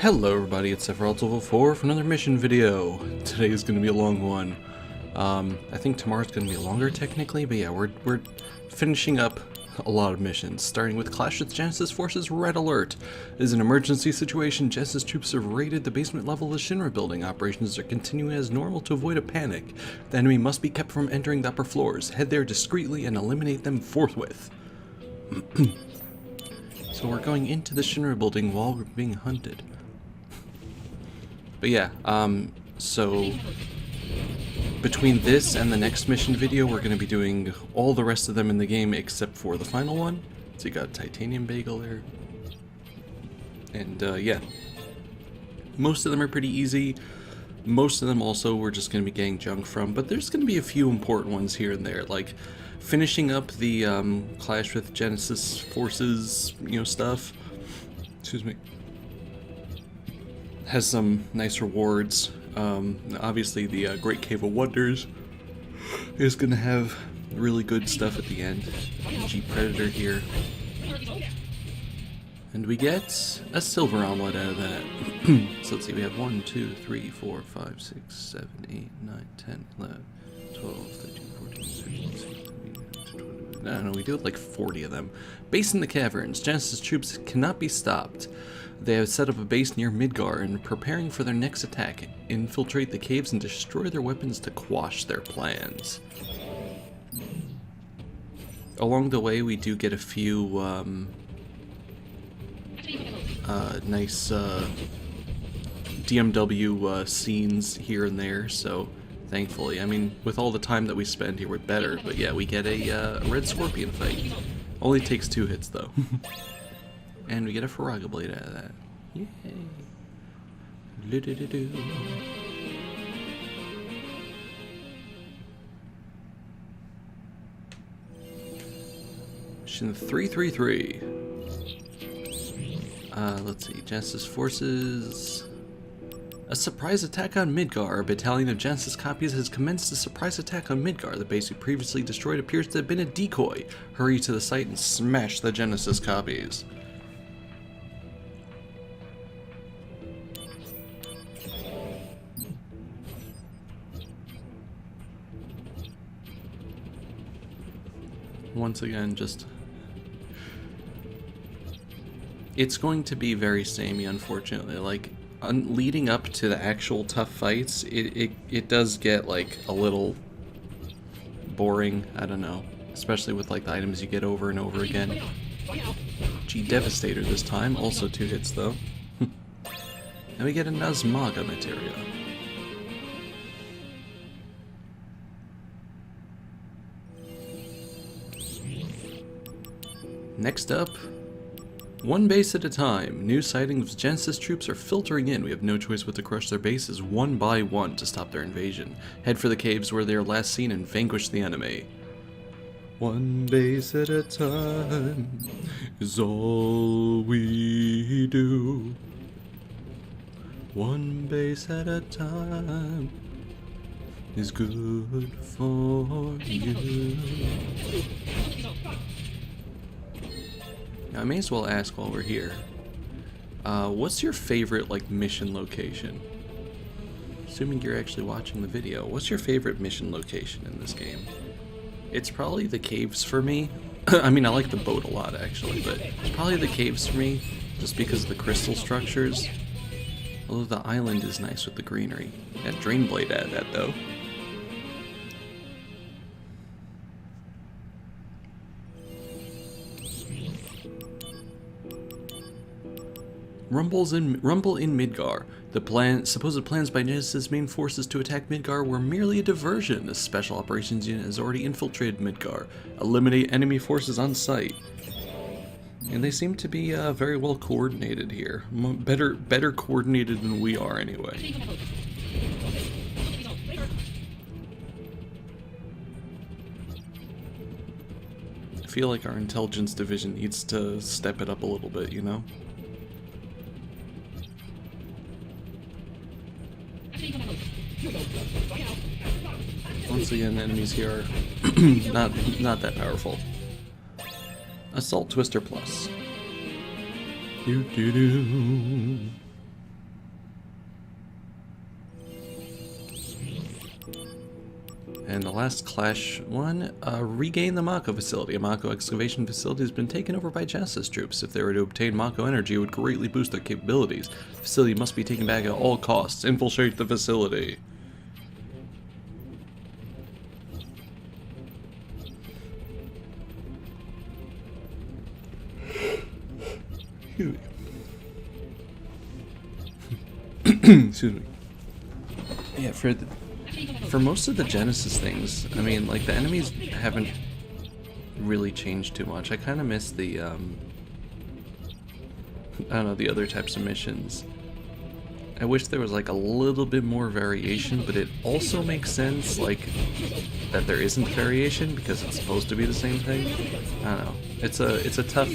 Hello everybody, it's FF7 for another mission video. Today is going to be a long one. I think tomorrow's going to be longer technically, but yeah, we're finishing up a lot of missions, starting with Clash with Genesis Forces Red Alert. It is an emergency situation. Genesis troops have raided the basement level of the Shinra building. Operations are continuing as normal to avoid a panic. The enemy must be kept from entering the upper floors. Head there discreetly and eliminate them forthwith. So we're going into the Shinra building while we're being hunted. But yeah, so between this and the next mission video, we're going to be doing all the rest of them in the game except for the final one. So you got Titanium Bagel there. And yeah, most of them are pretty easy. Most of them also we're just going to be getting junk from, but there's going to be a few important ones here and there, like finishing up the Clash with Genesis Forces, stuff. Excuse me. Has some nice rewards. Obviously the Great Cave of Wonders is going to have really good stuff at the end. G Predator here. And we get a silver omelet out of that. So let's see, we have 1, 2, 3, 4, 5, 6, 7, 8, 9, 10, 11, 12, 13, 14, 15, 16, 17, I don't know, we do like 40 of them. Base in the Caverns. Genesis troops cannot be stopped. They have set up a base near Midgar and are preparing for their next attack. Infiltrate the caves and destroy their weapons to quash their plans. Along the way, we do get a few nice DMW scenes here and there, so thankfully. I mean, with all the time that we spend here, we're better. But yeah, we get a red scorpion fight. Only takes 2 hits, though. And we get a Faraga blade out of that. Yay. Do-do-do-do. Mission 333. Let's see. Genesis Forces. A surprise attack on Midgar. A battalion of Genesis copies has commenced a surprise attack on Midgar. The base we previously destroyed appears to have been a decoy. Hurry to the site and smash the Genesis copies. Once again, just... it's going to be very samey, unfortunately. Like, leading up to the actual tough fights, it does get, like, a little boring. I don't know. Especially with, like, the items you get over and over again. Gee, Devastator this time. Also 2 hits, though. And we get a Nazmaga Materia. Next up, one base at a time. New sightings of Genesis troops are filtering in. We have no choice but to crush their bases one by one to stop their invasion. Head for the caves where they are last seen and vanquish the enemy. One base at a time is all we do. One base at a time is good for you. Now, I may as well ask while we're here, what's your favorite, like, mission location? Assuming you're actually watching the video, what's your favorite mission location in this game? It's probably the caves for me. I mean, I like the boat a lot, actually, but it's probably the caves for me, just because of the crystal structures. Although the island is nice with the greenery. That Drain Blade added that, though. Rumble in Midgar. The supposed plans by Genesis' main forces to attack Midgar were merely a diversion. The Special Operations Unit has already infiltrated Midgar. Eliminate enemy forces on site. And they seem to be very well coordinated here. Better coordinated than we are, anyway. I feel like our intelligence division needs to step it up a little bit, you know? Once again, enemies here are not that powerful. Assault Twister Plus. And the last clash one, regain the Mako facility. A Mako excavation facility has been taken over by Genesis troops. If they were to obtain Mako energy, it would greatly boost their capabilities. The facility must be taken back at all costs. Infiltrate the facility. Excuse me. Yeah, for most of the Genesis things, I mean, like, the enemies haven't really changed too much. I kind of miss the, I don't know, the other types of missions. I wish there was, like, a little bit more variation, but it also makes sense, like, that there isn't variation, because it's supposed to be the same thing. I don't know. It's a tough,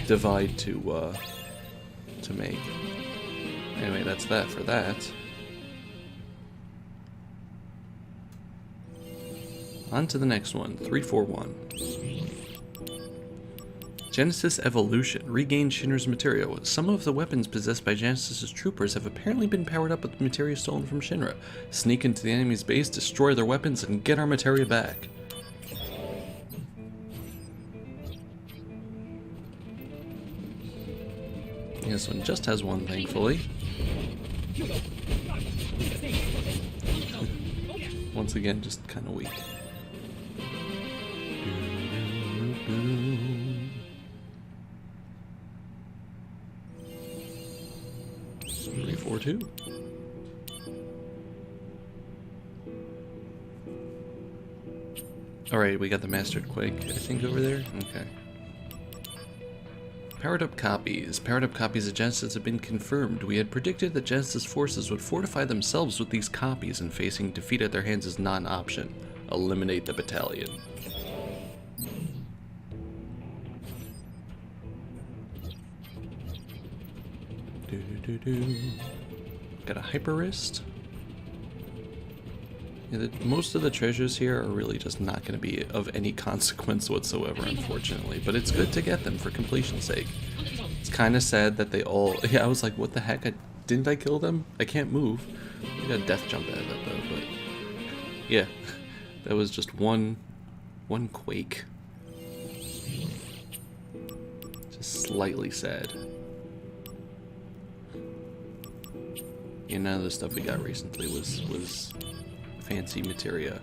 divide to make. Anyway, that's that for that. On to the next one, 341. Genesis Evolution. Regain Shinra's Materia. Some of the weapons possessed by Genesis' troopers have apparently been powered up with materia stolen from Shinra. Sneak into the enemy's base, destroy their weapons, and get our materia back. This one just has one, thankfully. Once again, just kind of weak. 342. Alright, we got the Mastered Quake, I think, over there? Okay. Powered up copies. Powered up copies of Genesis have been confirmed. We had predicted that Genesis forces would fortify themselves with these copies, and facing defeat at their hands is not an option. Eliminate the battalion. Got a hyper wrist. Yeah, most of the treasures here are really just not going to be of any consequence whatsoever, unfortunately. But it's good to get them for completion's sake. It's kind of sad that they all... Yeah, I was like, what the heck? Didn't I kill them? I can't move. I got a death jump out of that, though. But yeah, that was just one quake. Just slightly sad. Yeah, none of the stuff we got recently was fancy materia.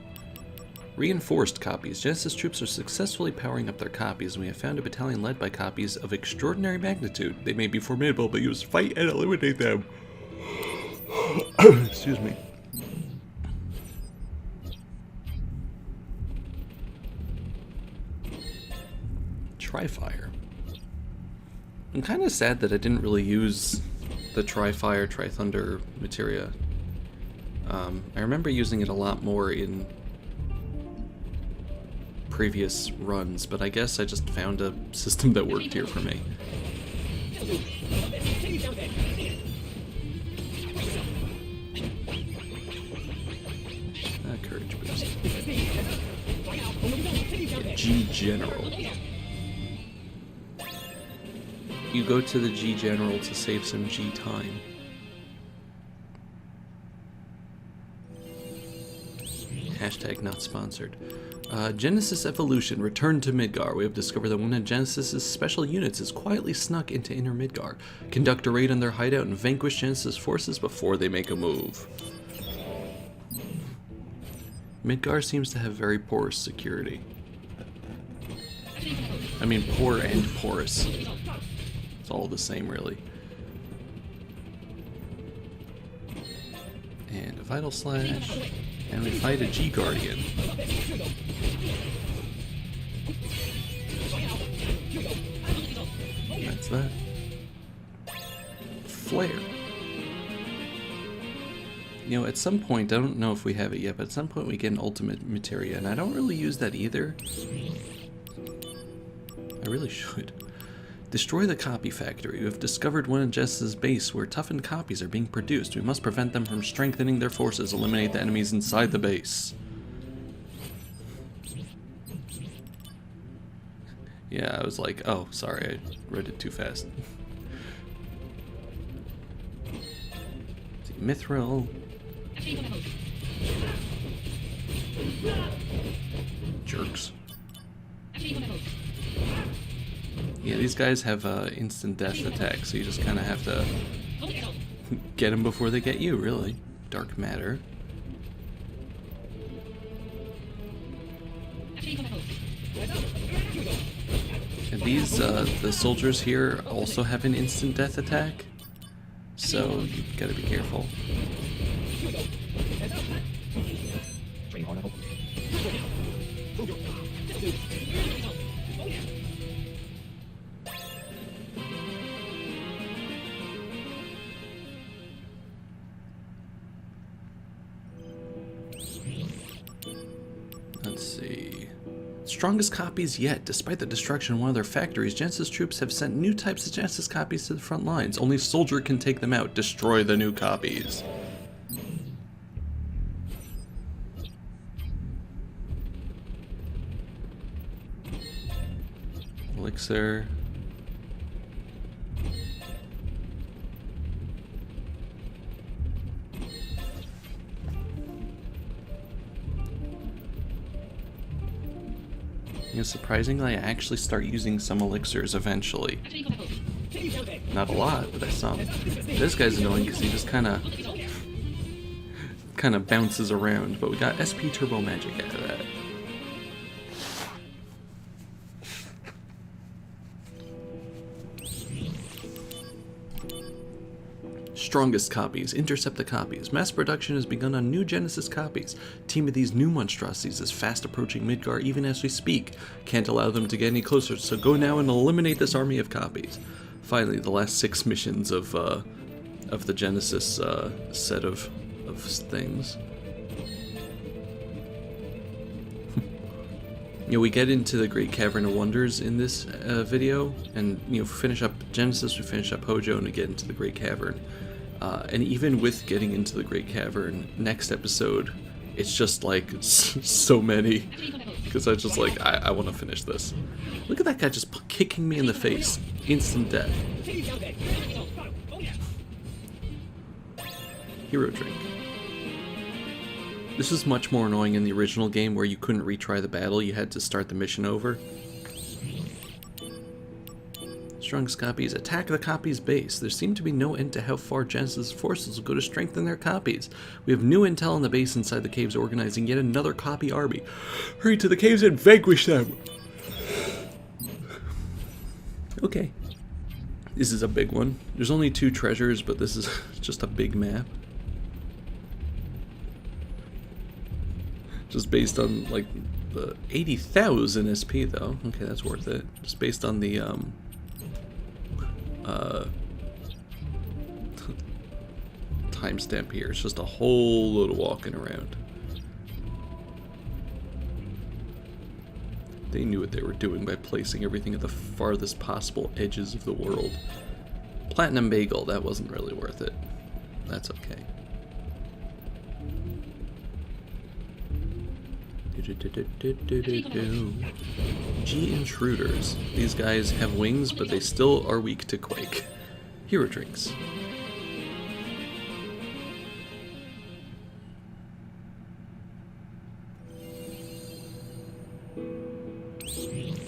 Reinforced copies. Genesis troops are successfully powering up their copies, and we have found a battalion led by copies of extraordinary magnitude. They may be formidable, but you must fight and eliminate them. Excuse me. Tri-fire. I'm kind of sad that I didn't really use the Tri-fire, Tri-thunder materia. I remember using it a lot more in previous runs, but I guess I just found a system that worked here for me. Courage boost. G General. You go to the G General to save some G time. Hashtag not sponsored. Genesis Evolution. Return to Midgar. We have discovered that one of Genesis' special units is quietly snuck into Inner Midgar. Conduct a raid on their hideout and vanquish Genesis forces before they make a move. Midgar seems to have very porous security. I mean, poor and porous. It's all the same, really. And a Vital Slash. And we fight a G-Guardian. That's that. Flare. You know, at some point, I don't know if we have it yet, but at some point we get an ultimate materia, and I don't really use that either. I really should. Destroy the copy factory. We have discovered one in Genesis' base where toughened copies are being produced. We must prevent them from strengthening their forces. Eliminate the enemies inside the base. Yeah, I was like, oh, sorry, I read it too fast. Mithril. Jerks. Yeah, these guys have instant death attacks, so you just kind of have to get them before they get you, really. Dark matter. And these, the soldiers here also have an instant death attack, so you gotta be careful. Let's see. Strongest copies yet. Despite the destruction of one of their factories, Genesis troops have sent new types of Genesis copies to the front lines. Only Soldier can take them out. Destroy the new copies. Elixir. You know, surprisingly, I actually start using some elixirs eventually. Not a lot, but some. This guy's annoying because he just kind of bounces around, but we got SP Turbo Magic out of that. Strongest copies. Intercept the Copies. Mass production has begun on new Genesis copies. Team of these new monstrosities is fast approaching Midgar even as we speak. Can't allow them to get any closer, so go now and eliminate this army of copies. Finally, the last 6 missions of the Genesis set of things. You know, we get into the Great Cavern of Wonders in this video, and you know, finish up Genesis, we finish up Hojo, and we get into the Great Cavern. And even with getting into the Great Cavern, next episode, it's just like so many, because I just like, I want to finish this. Look at that guy just kicking me in the face. Instant death. Hero drink. This is much more annoying in the original game where you couldn't retry the battle, you had to start the mission over. Strongest copies. Attack the copies base. There seemed to be no end to how far Genesis forces will go to strengthen their copies. We have new intel on the base inside the caves organizing yet another copy army. Hurry to the caves and vanquish them! Okay. This is a big one. There's only 2 treasures, but this is just a big map. Just based on, like, the 80,000 SP, though. Okay, that's worth it. Just based on the, timestamp here. It's just a whole load of walking around. They knew what they were doing by placing everything at the farthest possible edges of the world. Platinum Bagel, that wasn't really worth it. That's okay. G Intruders. These guys have wings, but they still are weak to Quake. Hero drinks.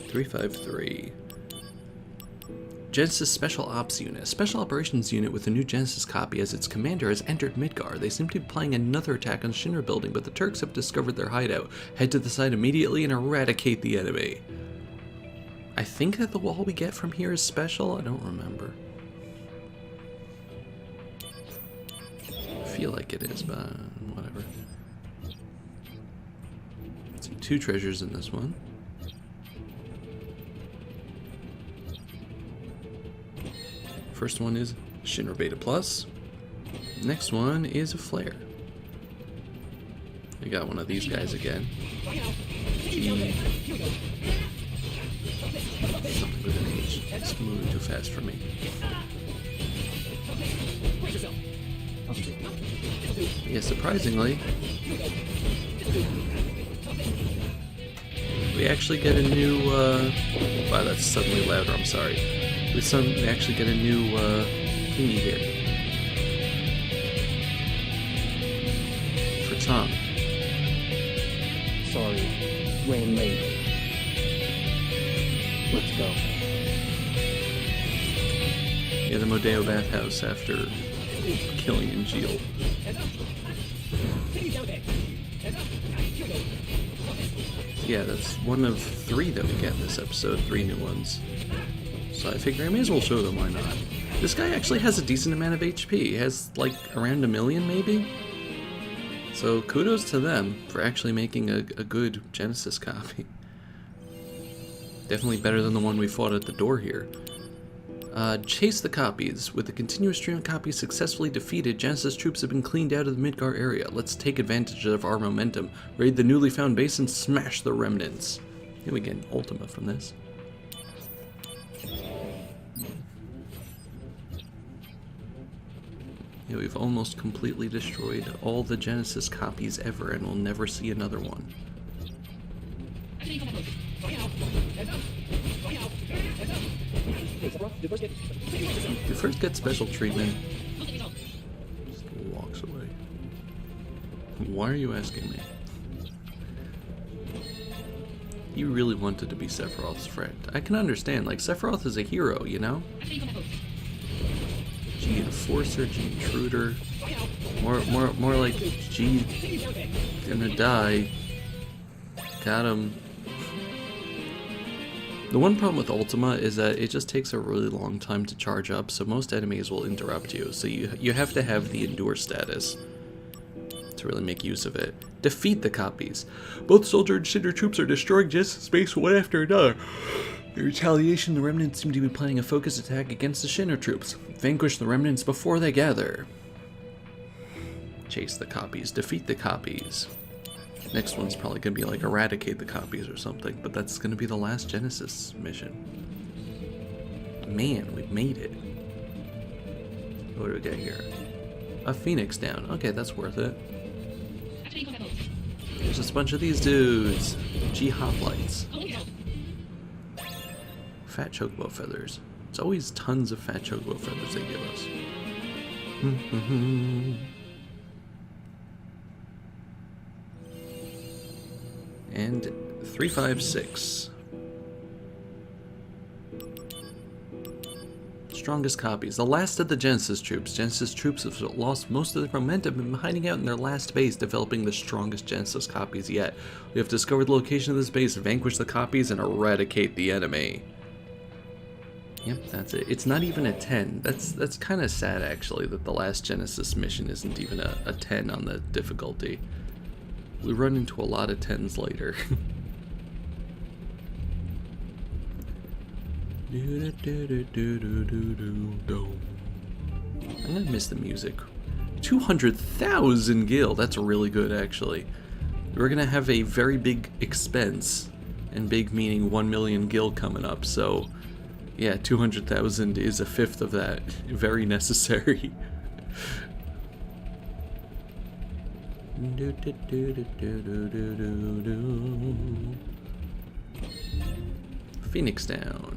.353. Genesis Special Ops Unit. A Special Operations Unit with a new Genesis copy as its commander has entered Midgar. They seem to be planning another attack on Shinra building, but the Turks have discovered their hideout. Head to the site immediately and eradicate the enemy. I think that the wall we get from here is special. I don't remember. I feel like it is, but whatever. Let's see, 2 treasures in this one. First one is Shinra Beta Plus. Next one is a flare. We got one of these guys again. G. Something with an H. It's moving too fast for me. Yeah, surprisingly, we actually get a new, wow, that's suddenly louder, I'm sorry. We actually get a new, thingy here. For Tom. Sorry, ran late. Let's go. Yeah, the Modeo bathhouse after killing Angeal. Yeah, that's one of 3 that we get in this episode, 3 new ones. So I figure I may as well show them, why not? This guy actually has a decent amount of HP. He has like around 1 million maybe? So kudos to them for actually making a good Genesis copy. Definitely better than the one we fought at the door here. Chase the copies. With the continuous stream of copies successfully defeated, Genesis troops have been cleaned out of the Midgar area. Let's take advantage of our momentum, raid the newly found base, and smash the remnants. Here we get an Ultima from this. Yeah, we've almost completely destroyed all the Genesis copies ever, and we'll never see another one. You first get special treatment. Just walks away. Why are you asking me? You really wanted to be Sephiroth's friend. I can understand, like, Sephiroth is a hero, you know? G Enforcer, G Intruder. More like G gonna die. Got him. The one problem with Ultima is that it just takes a really long time to charge up, so most enemies will interrupt you, so you have to have the Endure status to really make use of it. Defeat the copies. Both soldier and Shinra troops are destroying Genesis space one after another. In retaliation, the remnants seem to be planning a focused attack against the Shinra troops. Vanquish the remnants before they gather. Chase the copies. Defeat the copies. Next one's probably going to be like eradicate the copies or something, but that's going to be the last Genesis mission. Man, we made it. What do we get here? A Phoenix down. Okay, that's worth it. There's just a bunch of these dudes. G hoplites. Fat chocobo feathers. It's always tons of fat chocobo feathers they give us. And 356. Strongest copies. The last of the Genesis troops. Genesis troops have lost most of their momentum and been hiding out in their last base, developing the strongest Genesis copies yet. We have discovered the location of this base, vanquish the copies, and eradicate the enemy. Yep, that's it. It's not even a 10. That's kind of sad, actually, that the last Genesis mission isn't even a 10 on the difficulty. We run into a lot of 10s later. I'm gonna miss the music. 200,000 gil. That's really good, actually. We're gonna have a very big expense, and big meaning 1 million gil coming up. So, yeah, 200,000 is a fifth of that. Very necessary. Phoenix down.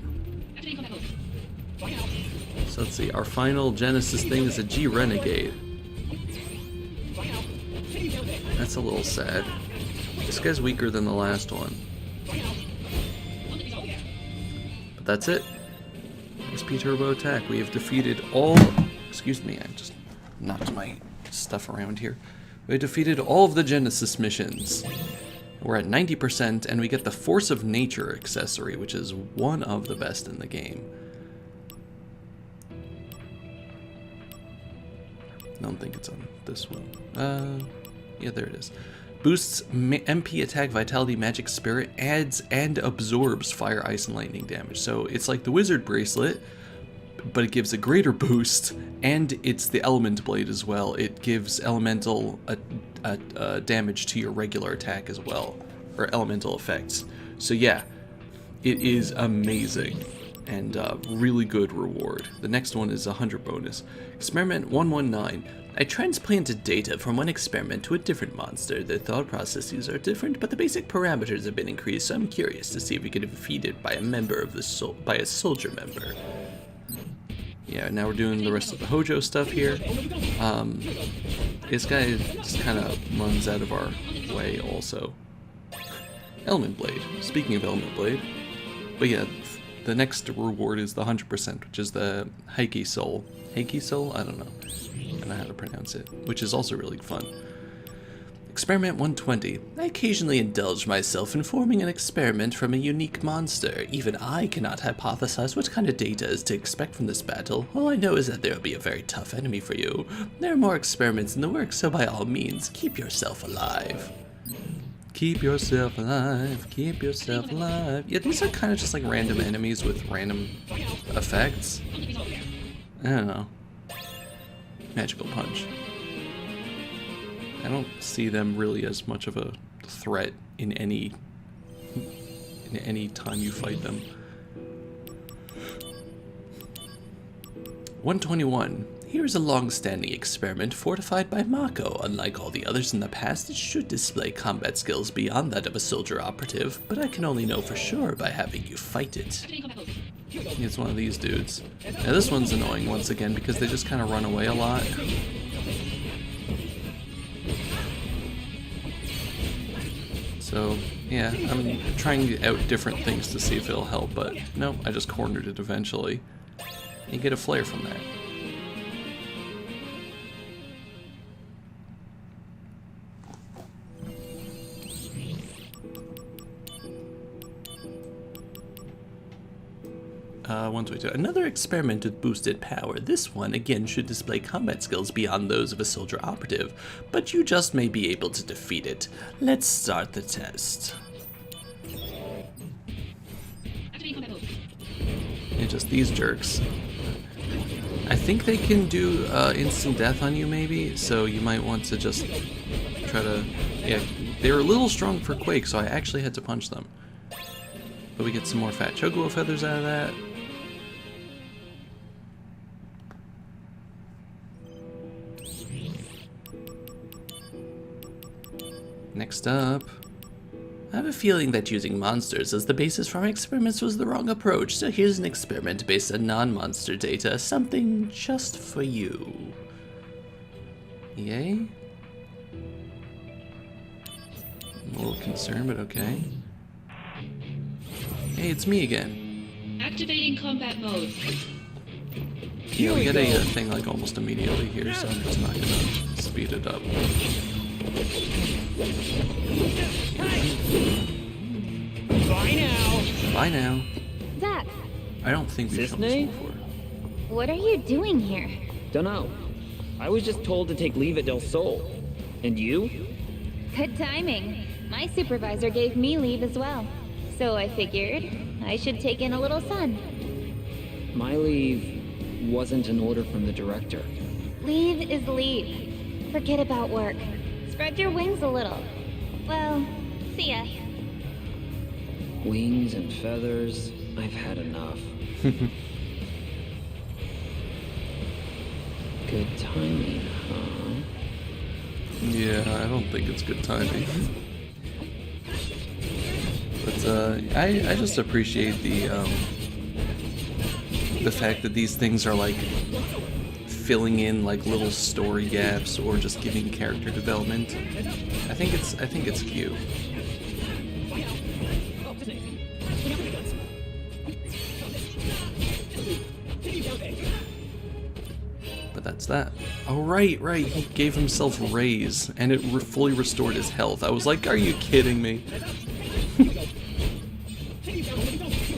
So let's see, our final Genesis thing is a G Renegade. That's a little sad. This guy's weaker than the last one. But that's it. XP Turbo attack. We have defeated all... Excuse me, I just knocked my stuff around here. We defeated all of the Genesis missions. We're at 90%, and we get the Force of Nature accessory, which is one of the best in the game. I don't think it's on this one. Yeah, there it is. Boosts MP attack, vitality, magic, spirit, adds and absorbs fire, ice, and lightning damage. So it's like the wizard bracelet, but it gives a greater boost, and it's the element blade as well. It gives elemental damage to your regular attack as well, or elemental effects. So yeah, it is amazing, and really good reward. The next one is 100 bonus. Experiment 119. I transplanted data from one experiment to a different monster. The thought processes are different, but the basic parameters have been increased, so I'm curious to see if we can defeat it by a member of the by a soldier member. Yeah, now we're doing the rest of the Hojo stuff here. This guy just kind of runs out of our way also. Element Blade. Speaking of Element Blade. But yeah, the next reward is the 100%, which is the Heike Soul. Heike Soul? I don't know. I don't know how to pronounce it. Which is also really fun. Experiment 120. I occasionally indulge myself in forming an experiment from a unique monster. Even I cannot hypothesize what kind of data is to expect from this battle. All I know is that there will be a very tough enemy for you. There are more experiments in the works, so by all means, keep yourself alive. Keep yourself alive, keep yourself alive. Yeah, these are kind of just like random enemies with random effects. I don't know. Magical Punch. I don't see them really as much of a threat in any time you fight them. 121. Here is a long-standing experiment fortified by Mako. Unlike all the others in the past, it should display combat skills beyond that of a soldier operative, but I can only know for sure by having you fight it. It's one of these dudes. Now this one's annoying once again because they just kind of run away a lot. So, yeah, I'm trying out different things to see if it'll help, but no, I just cornered it eventually. You get a flare from that. Another experiment with boosted power. This one, again, should display combat skills beyond those of a soldier operative, but you just may be able to defeat it. Let's start the test. Yeah, just these jerks. I think they can do instant death on you, maybe, so you might want to just try to... Yeah, they were a little strong for Quake, so I actually had to punch them. But we get some more fat chocobo feathers out of that. Next up, I have a feeling that using monsters as the basis for my experiments was the wrong approach, so here's an experiment based on non-monster data, something just for you. Yay? I'm a little concerned, but okay. Hey, it's me again. Activating combat mode. Yeah, we get a thing like almost immediately here, so I'm just not gonna speed it up. Bye now. Bye now. Zach, I don't think we've shown this before. what are you doing here? Dunno. I was just told to take leave at Del Sol. And you? Good timing. My supervisor gave me leave as well. So I figured I should take in a little sun. My leave wasn't an order from the director. Leave is leave. Forget about work. Spread your wings a little. Well, see ya. Wings and feathers. I've had enough. Good timing, huh? Yeah, I don't think it's good timing. But I just appreciate the fact that these things are like filling in like little story gaps or just giving character development. I think it's cute. But that's that. Oh right, he gave himself raise and it fully restored his health. I was like, are you kidding me?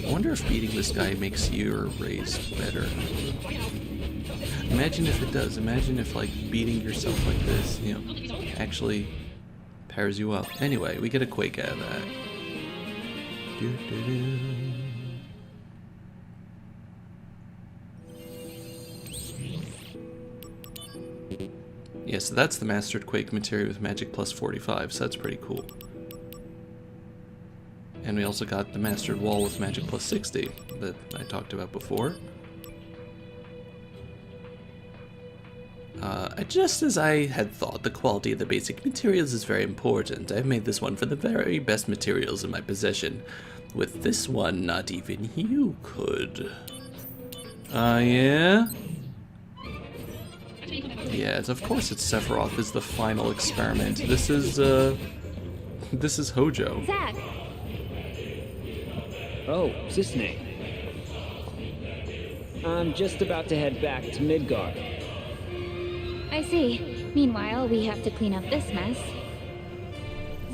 I wonder if beating this guy makes your raise better. Imagine if it does. Imagine if like beating yourself like this, you know, actually powers you up. Anyway, we get a Quake out of that. Doo-doo-doo. Yeah, so that's the Mastered Quake Materia with Magic plus 45, so that's pretty cool. And we also got the Mastered Wall with Magic plus 60 that I talked about before. Just as I had thought, the quality of the basic materials is very important. I've made this one for the very best materials in my possession. With this one, not even you could. Yeah? Yes, of course it's Sephiroth is the final experiment. This is Hojo. Zach, Oh, Cisne. I'm just about to head back to Midgar. I see. Meanwhile, we have to clean up this mess.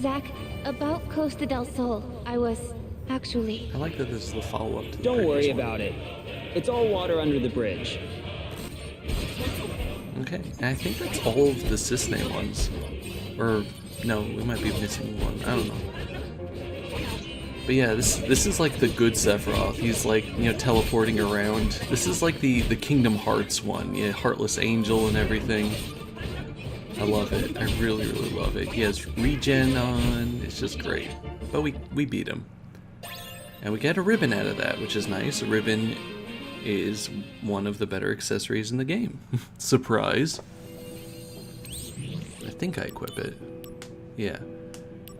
Zack, about Costa del Sol, I was actually... I like that this is the follow-up to the Don't worry previous one. about it. It's all water under the bridge. Okay, and I think that's all of the Cisne ones. Or, no, we might be missing one. I don't know. But yeah, this is like the good Sephiroth. He's like, you know, teleporting around. This is like the Kingdom Hearts one. Yeah, Heartless Angel and everything. I love it. I really, really love it. He has regen on. It's just great. But we beat him. And we get a ribbon out of that, which is nice. A ribbon is one of the better accessories in the game. Surprise. I think I equip it. Yeah.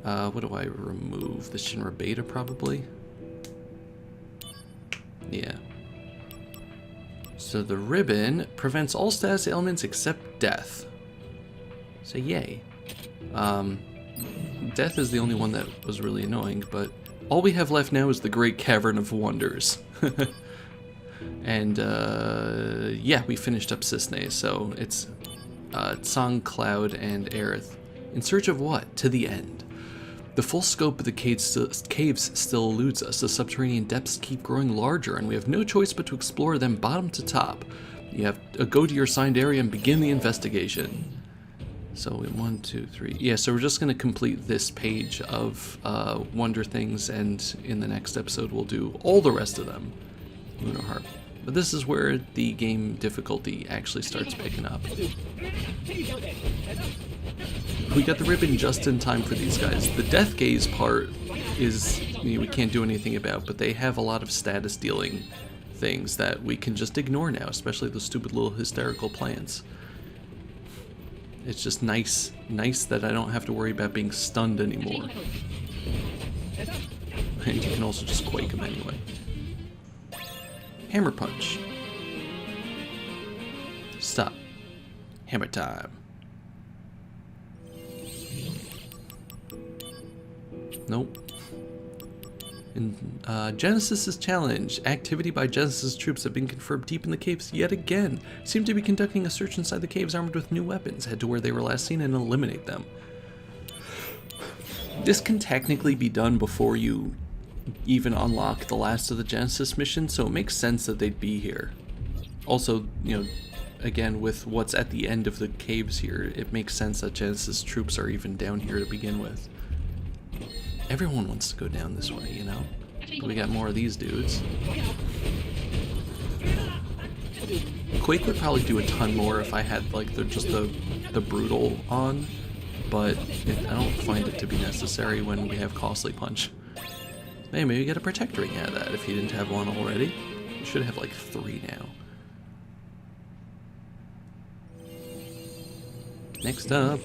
What do I remove? The Shinra Beta, probably? Yeah. So the ribbon prevents all status ailments except death. So yay. Death is the only one that was really annoying, but all we have left now is the Great Cavern of Wonders. And, yeah, we finished up Cisne, so it's Tsang, Cloud, and Aerith. In search of what? To the end. The full scope of the caves still eludes us. The subterranean depths keep growing larger, and we have no choice but to explore them bottom to top. You have to go to your assigned area and begin the investigation. So 1, 2, 3. Yeah, so we're just going to complete this page of Wonder Things, and in the next episode we'll do all the rest of them. Lunar Heart. But this is where the game difficulty actually starts picking up. We got the ribbon just in time for these guys. The Death Gaze part is, you know, we can't do anything about, but they have a lot of status dealing things that we can just ignore now, especially the stupid little hysterical plants. It's just nice that I don't have to worry about being stunned anymore. And you can also just quake them anyway. Hammer punch. Stop. Hammer time. Nope. In Genesis' challenge. Activity by Genesis troops have been confirmed deep in the caves yet again. Seem to be conducting a search inside the caves armed with new weapons. Head to where they were last seen and eliminate them. This can technically be done before you even unlock the last of the Genesis mission, so it makes sense that they'd be here. Also, you know, again, with what's at the end of the caves here, it makes sense that Genesis troops are even down here to begin with. Everyone wants to go down this way, you know? But we got more of these dudes. Quake would probably do a ton more if I had, like, the brutal on, but I don't find it to be necessary when we have Costly Punch. Hey, maybe get a Protect Ring out of that if you didn't have one already. You should have like 3 now. Next up,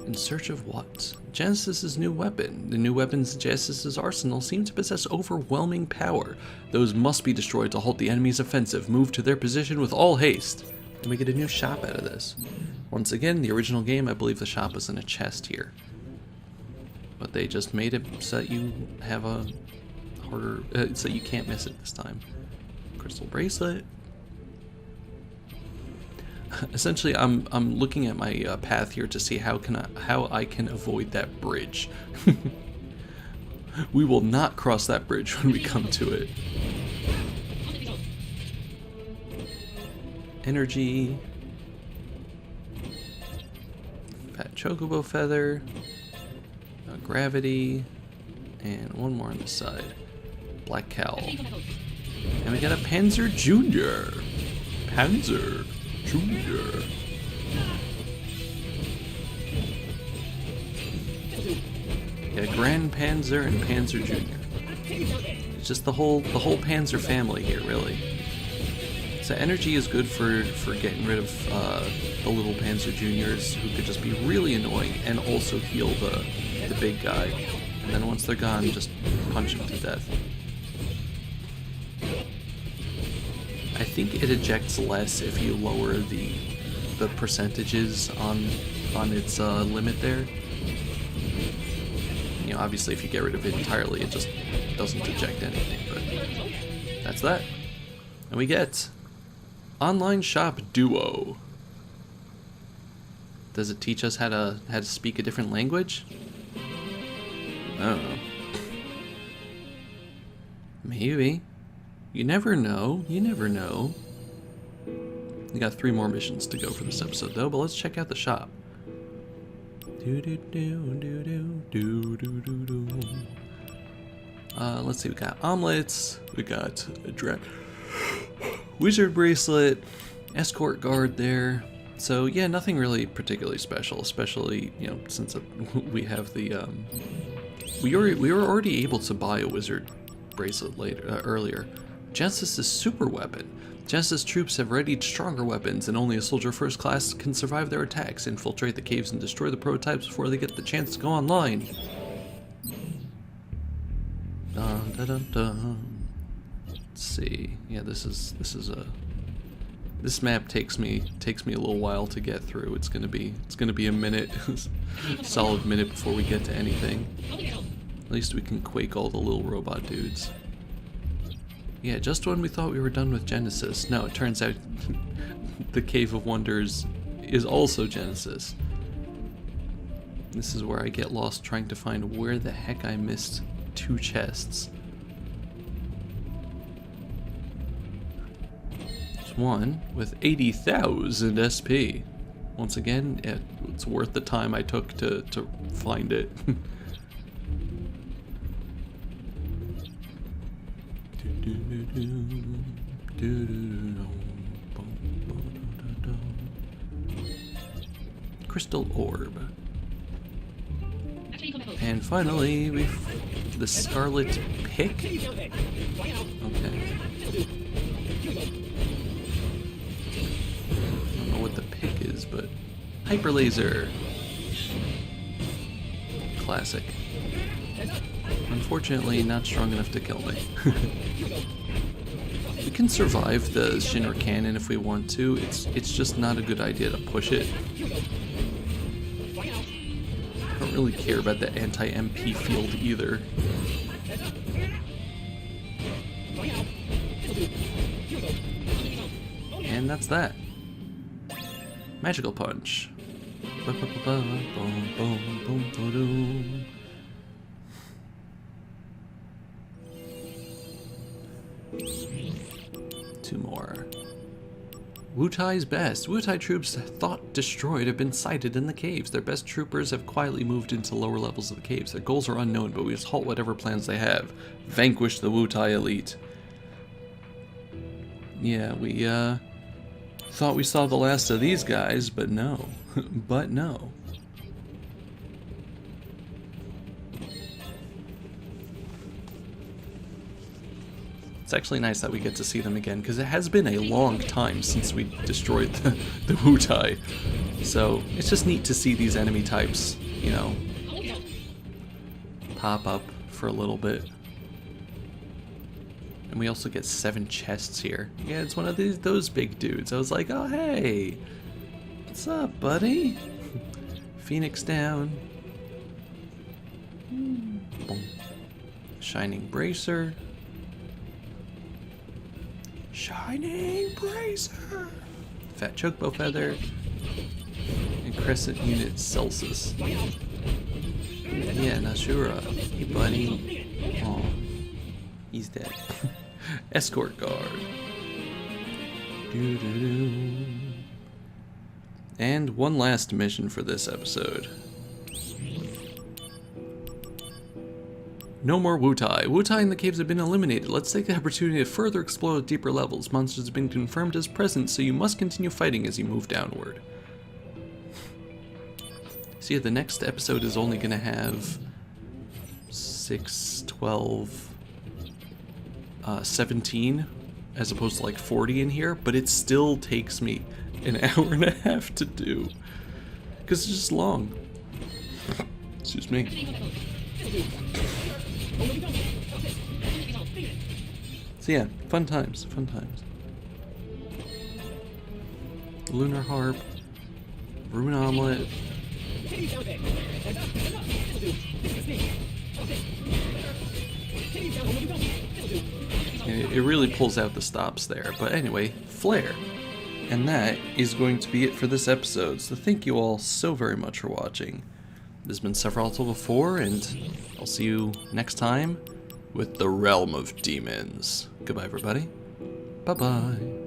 in search of what? Genesis' new weapon. The new weapons in Genesis' arsenal seem to possess overwhelming power. Those must be destroyed to halt the enemy's offensive. Move to their position with all haste. And we get a new shop out of this. Once again, the original game, I believe the shop was in a chest here. But they just made it so that you have a harder, so you can't miss it this time. Crystal bracelet. Essentially, I'm looking at my path here to see how I can avoid that bridge. We will not cross that bridge when we come to it. Energy. Fat Chocobo Feather. Gravity. And one more on the side. Black Cowl. And we got a Panzer Jr. Panzer Jr. Yeah, Grand Panzer and Panzer Jr. It's just the whole Panzer family here, really. So energy is good for getting rid of the little Panzer Juniors who could just be really annoying and also heal the big guy. And then once they're gone, just punch them to death. I think it ejects less if you lower the percentages on its limit there. You know, obviously if you get rid of it entirely, it just doesn't eject anything, but that's that. And we get Online Shop Duo. Does it teach us how to speak a different language? I don't know. Maybe. You never know. You never know. We got 3 more missions to go for this episode, though, but let's check out the shop. Let's see, we got omelets, we got a wizard bracelet, escort guard there. So yeah, nothing really particularly special, especially, you know, since we have the we were already able to buy a wizard bracelet earlier. Genesis' super weapon. Genesis troops have readied stronger weapons, and only a soldier first class can survive their attacks, infiltrate the caves, and destroy the prototypes before they get the chance to go online. Dun, dun, dun, dun. Let's see. Yeah, this map takes me a little while to get through. It's gonna be a minute, solid minute before we get to anything. At least we can quake all the little robot dudes. Yeah, just when we thought we were done with Genesis. No, it turns out the Cave of Wonders is also Genesis. This is where I get lost trying to find where the heck I missed 2 chests. There's one with 80,000 SP. Once again, it's worth the time I took to find it. Crystal orb. And finally, the scarlet pick. Okay. I don't know what the pick is, but hyper laser. Classic. Unfortunately, not strong enough to kill me. We can survive the Shinra cannon if we want to. It's just not a good idea to push it. I don't really care about the anti-MP field either. And that's that. Magical punch. 2 more. Wutai's best. Wutai troops thought destroyed have been sighted in the caves. Their best troopers have quietly moved into lower levels of the caves. Their goals are unknown, but we just halt whatever plans they have. Vanquish the Wutai elite. Yeah, we thought we saw the last of these guys, but no. But no. It's actually nice that we get to see them again, because it has been a long time since we destroyed the Wutai. So it's just neat to see these enemy types, you know, pop up for a little bit. And we also get 7 chests here. Yeah, it's one of those big dudes. I was like, oh hey, what's up, buddy? Phoenix down. Boom. Shining bracer. Shining bracer. Fat chocobo feather. And crescent unit Celsus. Yeah, Nashura. Hey, buddy. Aw. He's dead. Escort guard. Doo-doo-doo. And one last mission for this episode. No more Wutai. Wutai in the caves have been eliminated. Let's take the opportunity to further explore at deeper levels. Monsters have been confirmed as present, so you must continue fighting as you move downward. See, the next episode is only going to have 6, 12, 17, as opposed to like 40 in here, but it still takes me an hour and a half to do, because it's just long. Excuse me. So yeah, fun times, fun times. Lunar harp, rune omelet. It really pulls out the stops there. But anyway, flare. And that is going to be it for this episode. So thank you all so very much for watching. This has been Severalto before, and I'll see you next time with the Realm of Demons. Goodbye, everybody. Bye-bye.